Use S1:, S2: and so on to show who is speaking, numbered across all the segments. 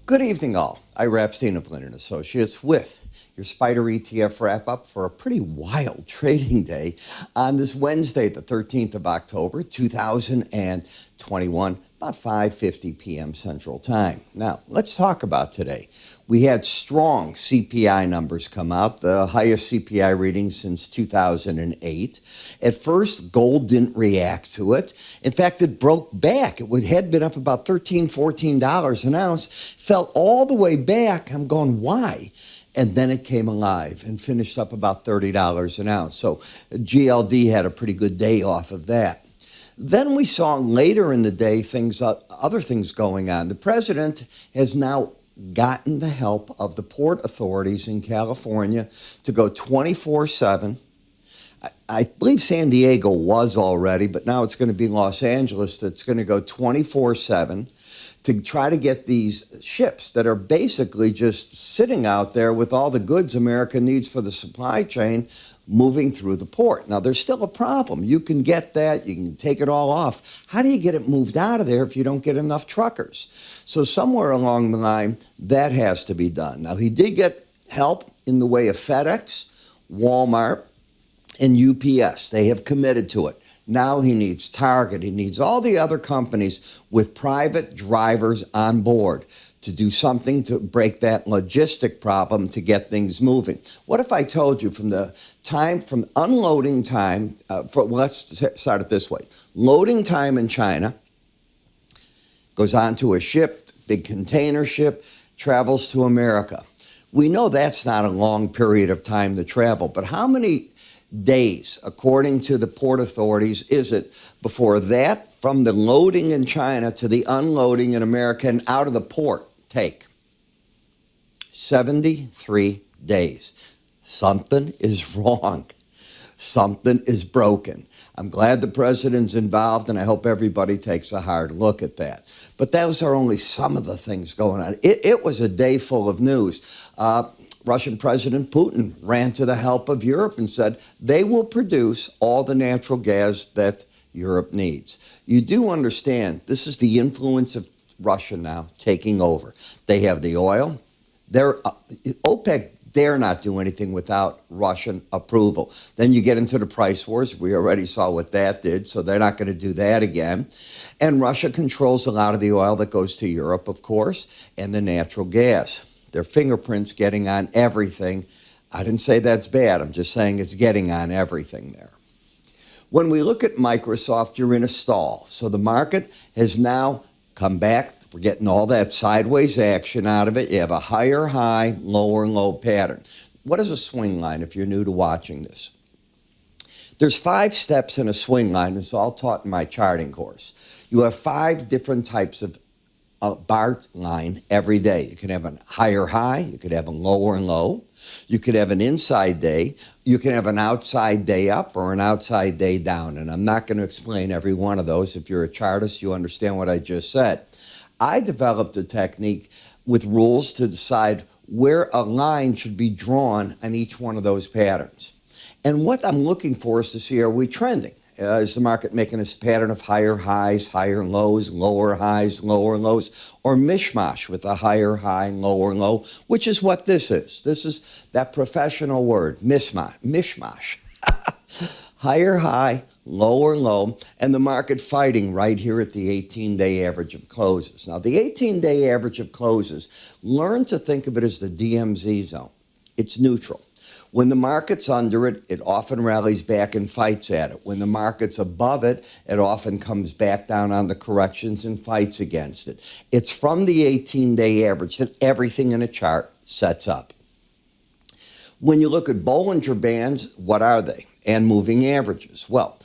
S1: Good evening, all. Ira Epstein of Linn and Associates with your SPDR ETF wrap-up for a pretty wild trading day on this Wednesday, the 13th of October, 2021, about 5:50 p.m. Central Time. Now, let's talk about today. We had strong CPI numbers come out, the highest CPI reading since 2008. At first, gold didn't react to it. In fact, it broke back. It had been up about $13, $14 an ounce, fell all the way back. I'm going, why? And then it came alive and finished up about $30 an ounce. So GLD had a pretty good day off of that. Then we saw later in the day other things going on. The president has now gotten the help of the port authorities in California to go 24/7. I believe San Diego was already, but now it's going to be Los Angeles that's going to go 24/7 to try to get these ships that are basically just sitting out there with all the goods America needs for the supply chain moving through the port. Now, there's still a problem. You can get that. You can take it all off. How do you get it moved out of there if you don't get enough truckers? So somewhere along the line, that has to be done. Now, he did get help in the way of FedEx, Walmart, and UPS. They have committed to it. Now he needs Target. He needs all the other companies with private drivers on board to do something to break that logistic problem to get things moving. What if I told you from unloading time, let's start it this way. Loading time in China goes onto a ship, big container ship, travels to America. We know that's not a long period of time to travel, but how many days, according to the port authorities, is it before that, from the loading in China to the unloading in America and out of the port, take? 73 days. Something is wrong. Something is broken. I'm glad the president's involved, and I hope everybody takes a hard look at that. But those are only some of the things going on. It was a day full of news. Russian President Putin ran to the help of Europe and said they will produce all the natural gas that Europe needs. You do understand this is the influence of Russia now taking over. They have the oil. OPEC dare not do anything without Russian approval. Then you get into the price wars. We already saw what that did, so they're not going to do that again. And Russia controls a lot of the oil that goes to Europe, of course, and the natural gas. Their fingerprints getting on everything. I didn't say that's bad. I'm just saying it's getting on everything there. When we look at Microsoft, you're in a stall. So the market has now come back. We're getting all that sideways action out of it. You have a higher high, lower low pattern. What is a swing line if you're new to watching this? There's 5 steps in a swing line. It's all taught in my charting course. You have 5 different types of a bar line every day. You can have a higher high, you could have a lower low, you could have an inside day, you can have an outside day up or an outside day down. And I'm not going to explain every one of those. If you're a chartist, you understand what I just said. I developed a technique with rules to decide where a line should be drawn on each one of those patterns. And what I'm looking for is to see, are we trending? Is the market making a pattern of higher highs, higher lows, lower highs, lower lows, or mishmash with a higher high, lower low, which is what this is. This is that professional word, mishmash. Higher high, lower low, and the market fighting right here at the 18-day average of closes. Now, the 18-day average of closes, learn to think of it as the DMZ zone. It's neutral. When the market's under it, it often rallies back and fights at it. When the market's above it, it often comes back down on the corrections and fights against it. It's from the 18-day average that everything in a chart sets up. When you look at Bollinger Bands, what are they? And moving averages. Well,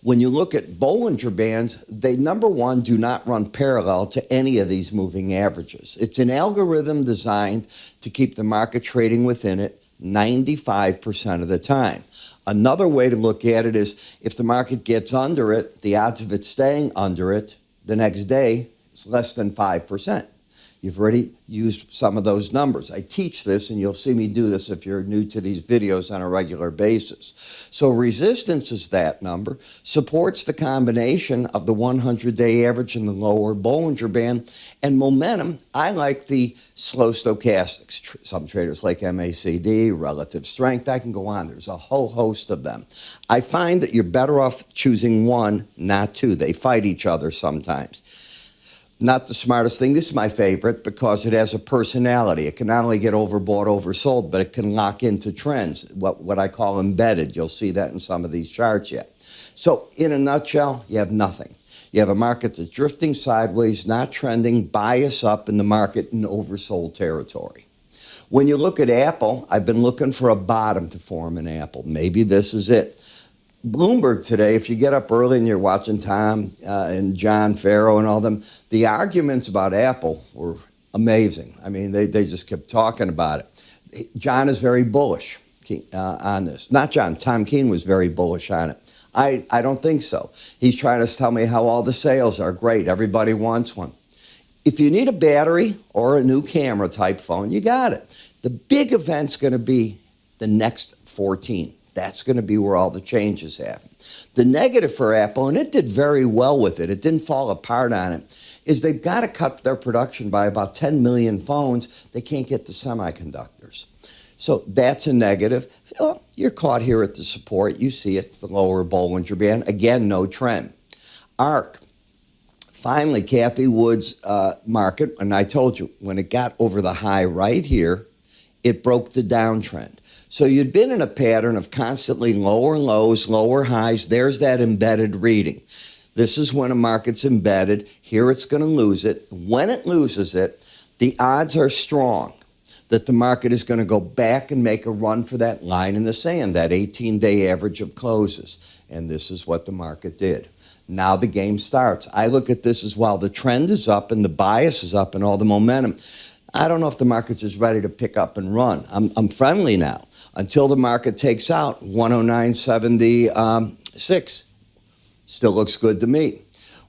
S1: when you look at Bollinger Bands, they, number one, do not run parallel to any of these moving averages. It's an algorithm designed to keep the market trading within it 95% of the time. Another way to look at it is if the market gets under it, the odds of it staying under it the next day is less than 5%. You've already used some of those numbers. I teach this, and you'll see me do this if you're new to these videos on a regular basis. So resistance is that number. Support's the combination of the 100-day average and the lower Bollinger Band. And momentum, I like the slow stochastics. Some traders like MACD, relative strength. I can go on. There's a whole host of them. I find that you're better off choosing one, not two. They fight each other sometimes. Not the smartest thing. This is my favorite because it has a personality. It can not only get overbought, oversold, but it can lock into trends, what I call embedded. You'll see that in some of these charts yet. So in a nutshell, you have nothing. You have a market that's drifting sideways, not trending, bias up in the market in oversold territory. When you look at Apple, I've been looking for a bottom to form in Apple. Maybe this is it. Bloomberg today, if you get up early and you're watching Tom and John Farrow and all them, the arguments about Apple were amazing. I mean, they just kept talking about it. John is very bullish on this. Not John, Tom Keene was very bullish on it. I don't think so. He's trying to tell me how all the sales are great. Everybody wants one. If you need a battery or a new camera type phone, you got it. The big event's going to be the next 14. That's going to be where all the changes happen. The negative for Apple, and it did very well with it, it didn't fall apart on it, is they've got to cut their production by about 10 million phones. They can't get the semiconductors. So that's a negative. Well, you're caught here at the support. You see it, the lower Bollinger Band. Again, no trend. ARK. Finally, Kathy Wood's market, and I told you, when it got over the high right here, it broke the downtrend. So you'd been in a pattern of constantly lower lows, lower highs. There's that embedded reading. This is when a market's embedded. Here it's going to lose it. When it loses it, the odds are strong that the market is going to go back and make a run for that line in the sand, that 18-day average of closes. And this is what the market did. Now the game starts. I look at this as well. The trend is up and the bias is up and all the momentum. I don't know if the market's just ready to pick up and run. I'm friendly now. Until the market takes out 109.76. Still looks good to me.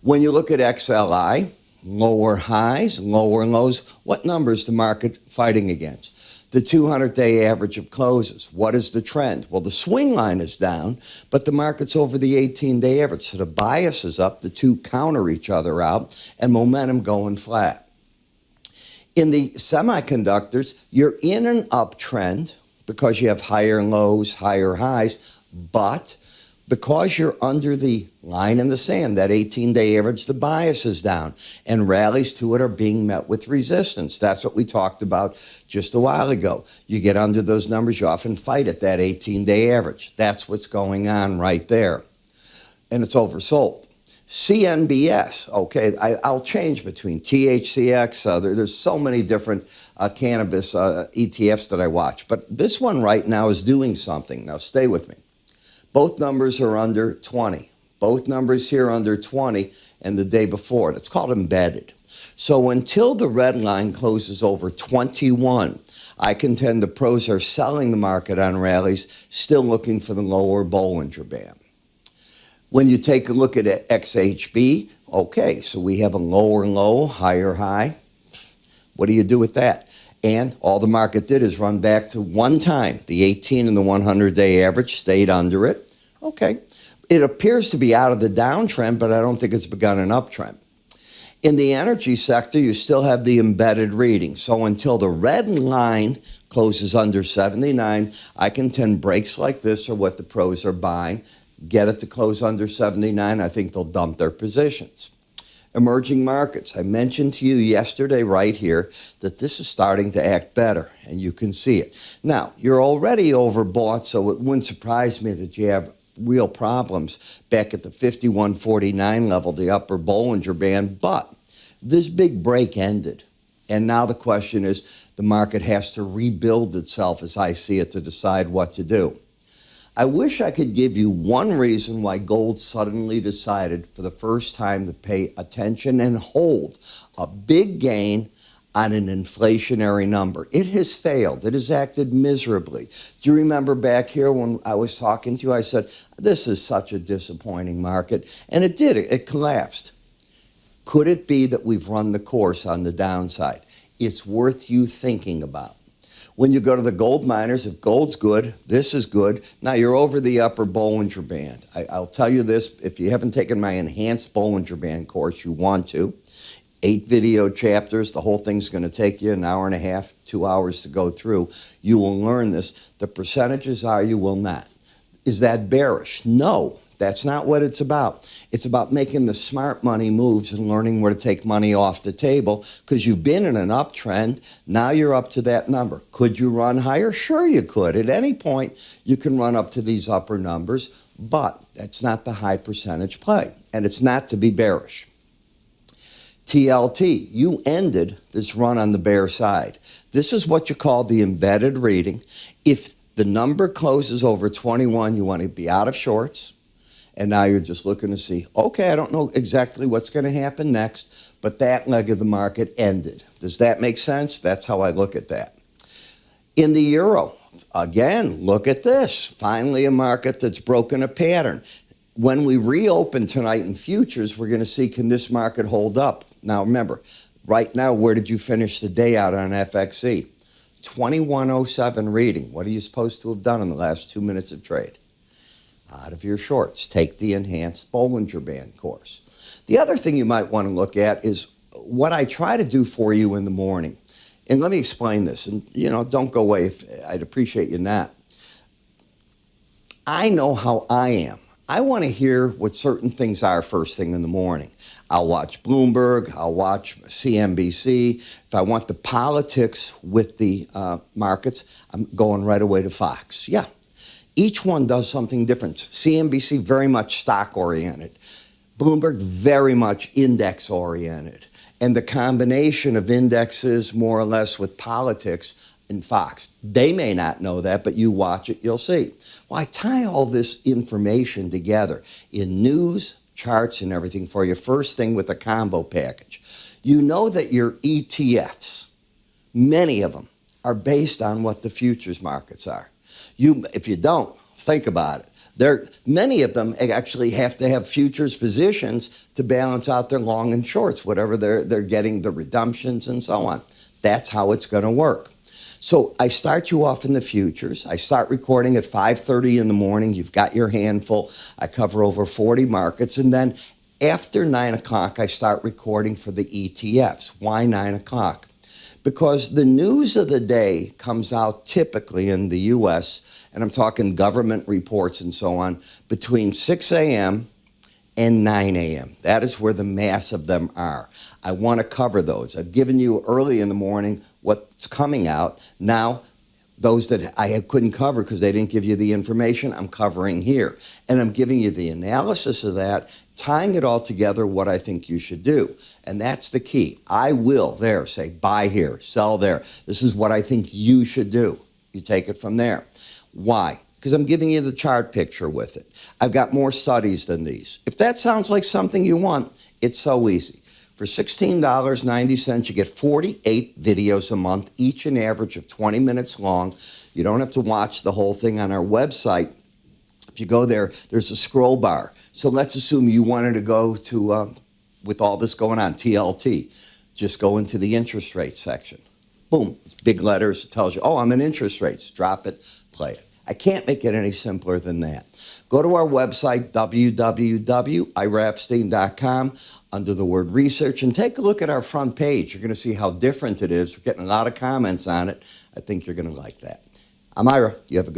S1: When you look at XLI, lower highs, lower lows, what number is the market fighting against? The 200-day average of closes. What is the trend? Well, the swing line is down, but the market's over the 18-day average. So the bias is up, the two counter each other out, and momentum going flat. In the semiconductors, you're in an uptrend, because you have higher lows, higher highs, but because you're under the line in the sand, that 18-day average, the bias is down, and rallies to it are being met with resistance. That's what we talked about just a while ago. You get under those numbers, you often fight at that 18-day average. That's what's going on right there, and it's oversold. CNBS, okay, I'll change between THCX. There's so many different cannabis ETFs that I watch. But this one right now is doing something. Now, stay with me. Both numbers are under 20. Both numbers here under 20 and the day before. It's called embedded. So until the red line closes over 21, I contend the pros are selling the market on rallies, still looking for the lower Bollinger Band. When you take a look at XHB, okay, so we have a lower low, higher high. What do you do with that? And all the market did is run back to one time. The 18 and the 100-day average stayed under it. Okay. It appears to be out of the downtrend, but I don't think it's begun an uptrend. In the energy sector, you still have the embedded reading. So until the red line closes under 79, I contend breaks like this are what the pros are buying. Get it to close under 79, I think they'll dump their positions. Emerging markets. I mentioned to you yesterday right here that this is starting to act better, and you can see it. Now, you're already overbought, so it wouldn't surprise me that you have real problems back at the 51.49 level, the upper Bollinger Band, but this big break ended. And now the question is, the market has to rebuild itself, as I see it, to decide what to do. I wish I could give you one reason why gold suddenly decided for the first time to pay attention and hold a big gain on an inflationary number. It has failed. It has acted miserably. Do you remember back here when I was talking to you, I said, this is such a disappointing market. And it did. It collapsed. Could it be that we've run the course on the downside? It's worth you thinking about. When you go to the gold miners, if gold's good, this is good. Now you're over the upper Bollinger Band. I'll tell you this, if you haven't taken my enhanced Bollinger Band course, you want to. 8 video chapters. The whole thing's going to take you an hour and a half, 2 hours to go through. You will learn this. The percentages are you will not. Is that bearish? No, that's not what it's about. It's about making the smart money moves and learning where to take money off the table because you've been in an uptrend. Now you're up to that number. Could you run higher? Sure you could. At any point, you can run up to these upper numbers, but that's not the high percentage play, and it's not to be bearish. TLT, you ended this run on the bear side. This is what you call the embedded reading. If the number closes over 21, you want to be out of shorts. And now you're just looking to see, okay, I don't know exactly what's going to happen next, but that leg of the market ended. Does that make sense? That's how I look at that. In the euro, again, look at this. Finally, a market that's broken a pattern. When we reopen tonight in futures, we're going to see, can this market hold up? Now, remember, right now, where did you finish the day out on FXE? 2107 reading. What are you supposed to have done in the last 2 minutes of trade? Out of your shorts. Take the enhanced Bollinger Band course. The other thing you might want to look at is what I try to do for you in the morning. And let me explain this. And, don't go away. I'd appreciate you not. I know how I am. I want to hear what certain things are first thing in the morning. I'll watch Bloomberg. I'll watch CNBC. If I want the politics with the markets, I'm going right away to Fox. Yeah. Each one does something different. CNBC, very much stock-oriented. Bloomberg, very much index-oriented. And the combination of indexes, more or less, with politics in Fox. They may not know that, but you watch it, you'll see. Well, I tie all this information together in news, charts, and everything for you. First thing with a combo package. You know that your ETFs, many of them, are based on what the futures markets are. If you don't, think about it. Many of them actually have to have futures positions to balance out their long and shorts, whatever they're getting, the redemptions and so on. That's how it's going to work. So I start you off in the futures. I start recording at 5:30 in the morning. You've got your handful. I cover over 40 markets. And then after 9 o'clock, I start recording for the ETFs. Why 9 o'clock? Because the news of the day comes out typically in the U.S., and I'm talking government reports and so on, between 6 a.m. and 9 a.m. That is where the mass of them are. I want to cover those. I've given you early in the morning what's coming out. Now, those that I couldn't cover because they didn't give you the information, I'm covering here. And I'm giving you the analysis of that, tying it all together, what I think you should do. And that's the key. I will say buy here, sell there. This is what I think you should do. You take it from there. Why? Because I'm giving you the chart picture with it. I've got more studies than these. If that sounds like something you want, it's so easy. For $16.90, you get 48 videos a month, each an average of 20 minutes long. You don't have to watch the whole thing on our website. If you go there, there's a scroll bar. So let's assume you wanted to go to, with all this going on, TLT. Just go into the interest rate section. Boom, it's big letters. It tells you, oh, I'm in interest rates. Drop it, play it. I can't make it any simpler than that. Go to our website, www.iraepstein.com, under the word research, and take a look at our front page. You're going to see how different it is. We're getting a lot of comments on it. I think you're going to like that. I'm Ira. You have a good day.